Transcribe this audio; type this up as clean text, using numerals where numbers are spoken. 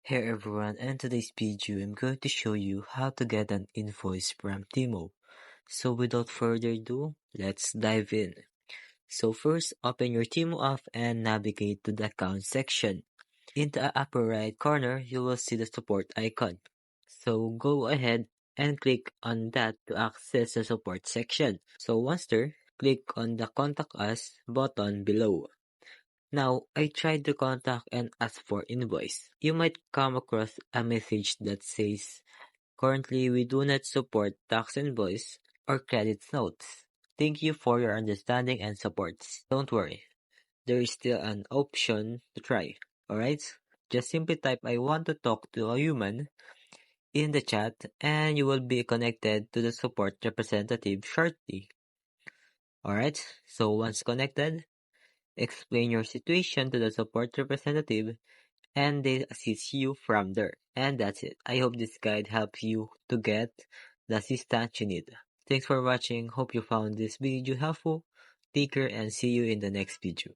Hey everyone, and today's video I'm going to show you how to get an invoice from Timo. So without further ado, let's dive in. So first, open your Timo app and navigate to the account section. In the upper right corner, you will see the support icon. So go ahead and click on that to access the support section. So once there, click on the contact us button below. Now, I tried to contact and ask for invoice. You might come across a message that says, currently we do not support tax invoice or credit notes. Thank you for your understanding and support. Don't worry, there is still an option to try. Alright? Just simply type I want to talk to a human in the chat and you will be connected to the support representative shortly. Alright? So once connected, explain your situation to the support representative and they assist you from there. And that's it. I hope this guide helps you to get the assistance you need. Thanks for watching. Hope you found this video helpful. Take care and see you in the next video.